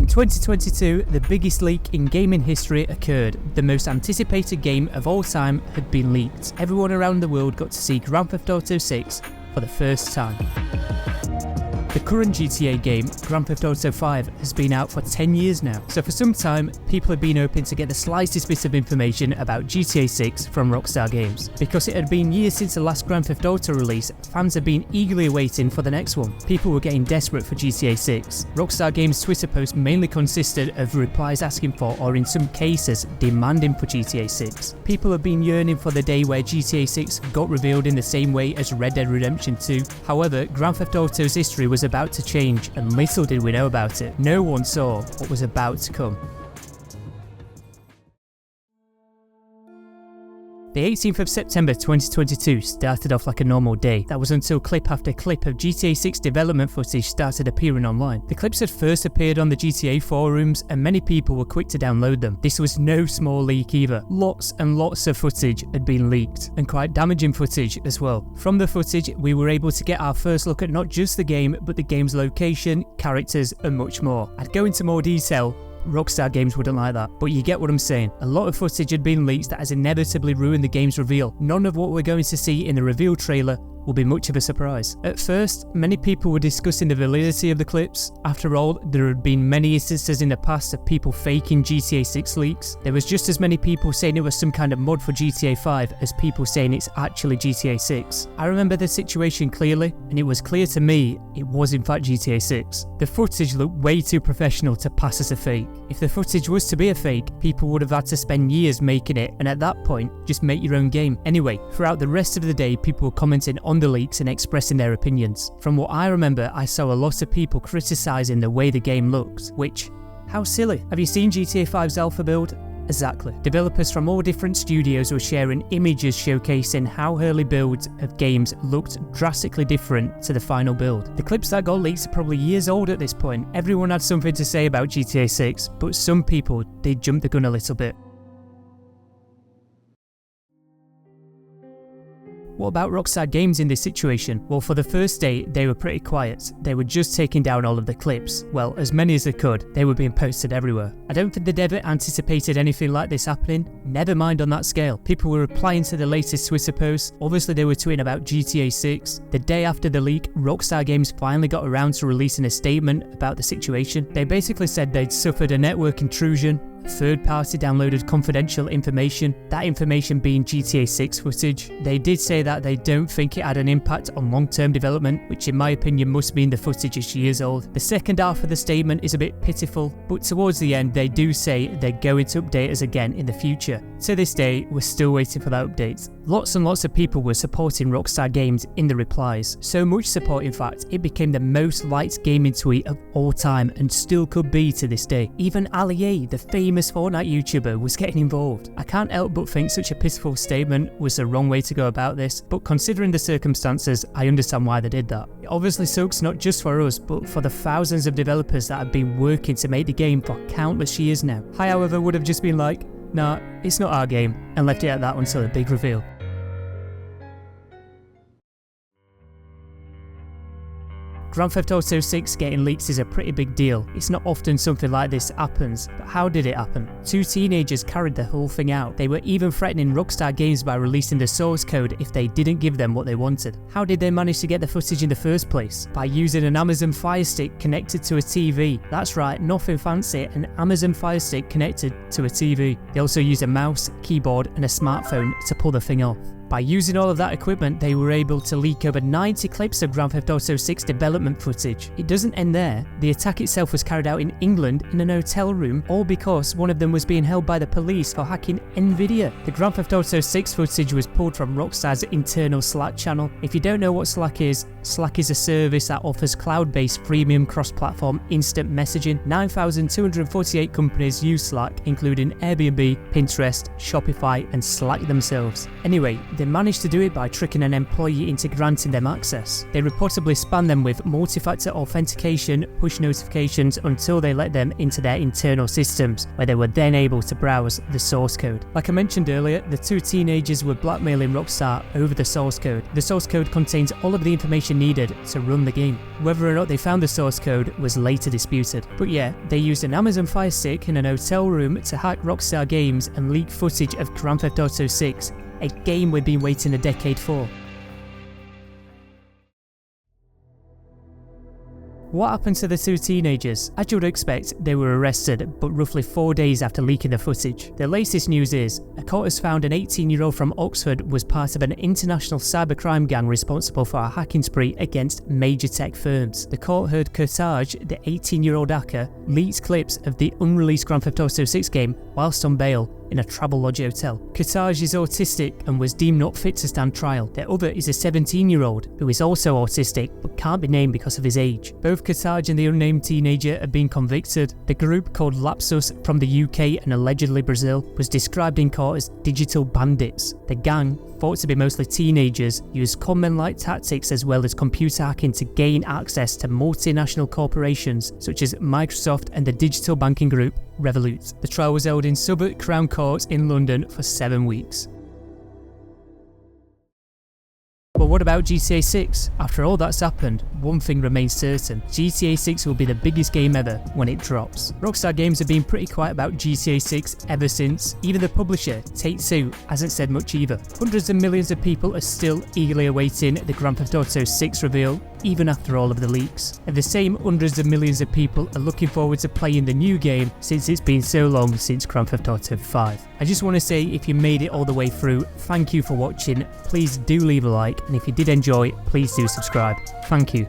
In 2022, the biggest leak in gaming history occurred. The most anticipated game of all time had been leaked. Everyone around the world got to see Grand Theft Auto 6 for the first time. The current GTA game, Grand Theft Auto 5, has been out for 10 years now, so for some time, people have been hoping to get the slightest bit of information about GTA 6 from Rockstar Games. Because it had been years since the last Grand Theft Auto release, fans had been eagerly waiting for the next one. People were getting desperate for GTA 6. Rockstar Games' Twitter posts mainly consisted of replies asking for, or in some cases, demanding for GTA 6. People have been yearning for the day where GTA 6 got revealed in the same way as Red Dead Redemption 2. However, Grand Theft Auto's history was about to change, and little did we know about it. No one saw what was about to come. The 18th of September 2022 started off like a normal day. That was until clip after clip of GTA 6 development footage started appearing online. The clips had first appeared on the GTA forums and many people were quick to download them. This was no small leak either. Lots and lots of footage had been leaked, and quite damaging footage as well. From the footage, we were able to get our first look at not just the game, but the game's location, characters, and much more. I'd go into more detail. Rockstar Games wouldn't like that, but you get what I'm saying. A lot of footage had been leaked that has inevitably ruined the game's reveal. None of what we're going to see in the reveal trailer will be much of a surprise. At first, many people were discussing the validity of the clips. After all, there had been many instances in the past of people faking GTA 6 leaks. There was just as many people saying it was some kind of mod for GTA 5 as people saying it's actually GTA 6. I remember the situation clearly, and it was clear to me it was in fact GTA 6. The footage looked way too professional to pass as a fake. If the footage was to be a fake, people would have had to spend years making it, and at that point, just make your own game. Anyway, throughout the rest of the day, people were commenting on the leaks and expressing their opinions. From what I remember, I saw a lot of people criticising the way the game looked, which, how silly. Have you seen GTA 5's alpha build? Exactly. Developers from all different studios were sharing images showcasing how early builds of games looked drastically different to the final build. The clips that got leaked are probably years old at this point. Everyone had something to say about GTA 6, but some people did jump the gun a little bit. What about Rockstar Games in this situation? Well, for the first day, they were pretty quiet. They were just taking down all of the clips. Well, as many as they could. They were being posted everywhere. I don't think they'd ever anticipated anything like this happening. Never mind on that scale. People were replying to the latest Twitter posts. Obviously, they were tweeting about GTA 6. The day after the leak, Rockstar Games finally got around to releasing a statement about the situation. They basically said they'd suffered a network intrusion. Third party downloaded confidential information, that information being GTA 6 footage. They did say that they don't think it had an impact on long-term development, which in my opinion must mean the footage is years old. The second half of the statement is a bit pitiful, but towards the end they do say they're going to update us again in the future. To this day, we're still waiting for that update. Lots and lots of people were supporting Rockstar Games in the replies. So much support in fact, it became the most liked gaming tweet of all time and still could be to this day. Even Ali A, the famous Fortnite YouTuber, was getting involved. I can't help but think such a pitiful statement was the wrong way to go about this, but considering the circumstances, I understand why they did that. It obviously sucks not just for us, but for the thousands of developers that have been working to make the game for countless years now. I, however, would have just been like, nah, it's not our game, and left it at that until the big reveal. Grand Theft Auto 6 getting leaks is a pretty big deal. It's not often something like this happens, but how did it happen? Two teenagers carried the whole thing out. They were even threatening Rockstar Games by releasing the source code if they didn't give them what they wanted. How did they manage to get the footage in the first place? By using an Amazon Fire Stick connected to a TV. That's right, nothing fancy, an Amazon Fire Stick connected to a TV. They also used a mouse, keyboard and a smartphone to pull the thing off. By using all of that equipment, they were able to leak over 90 clips of Grand Theft Auto 6 development footage. It doesn't end there. The attack itself was carried out in England in an hotel room, all because one of them was being held by the police for hacking Nvidia. The Grand Theft Auto 6 footage was pulled from Rockstar's internal Slack channel. If you don't know what Slack is a service that offers cloud-based premium cross-platform instant messaging. 9,248 companies use Slack, including Airbnb, Pinterest, Shopify and Slack themselves. Anyway, They managed to do it by tricking an employee into granting them access. They reportedly spammed them with multi-factor authentication, push notifications until they let them into their internal systems, where they were then able to browse the source code. Like I mentioned earlier, the two teenagers were blackmailing Rockstar over the source code. The source code contains all of the information needed to run the game. Whether or not they found the source code was later disputed. But yeah, they used an Amazon Fire Stick in an hotel room to hack Rockstar Games and leak footage of Grand Theft Auto 6, a game we've been waiting a decade for. What happened to the two teenagers? As you would expect, they were arrested, but roughly 4 days after leaking the footage. The latest news is, a court has found an 18-year-old from Oxford was part of an international cybercrime gang responsible for a hacking spree against major tech firms. The court heard Kurtaj, the 18-year-old hacker, leaked clips of the unreleased Grand Theft Auto 6 game whilst on bail in a Travelodge hotel. Kurtaj is autistic and was deemed not fit to stand trial. The other is a 17-year-old who is also autistic but can't be named because of his age. Both Kurtaj and the unnamed teenager have been convicted. The group, called Lapsus from the UK and allegedly Brazil, was described in court as digital bandits. The gang, thought to be mostly teenagers, used conman-like tactics as well as computer hacking to gain access to multinational corporations such as Microsoft and the digital banking group Revolut. The trial was held in Southwark Crown Court in London for 7 weeks. But what about GTA 6? After all that's happened, one thing remains certain: GTA 6 will be the biggest game ever when it drops. Rockstar Games have been pretty quiet about GTA 6 ever since. Even the publisher, Take-Two, hasn't said much either. Hundreds of millions of people are still eagerly awaiting the Grand Theft Auto 6 reveal, even after all of the leaks. And the same hundreds of millions of people are looking forward to playing the new game since it's been so long since Grand Theft Auto 5. I just want to say, if you made it all the way through, thank you for watching. Please do leave a like, and if you did enjoy, please do subscribe. Thank you.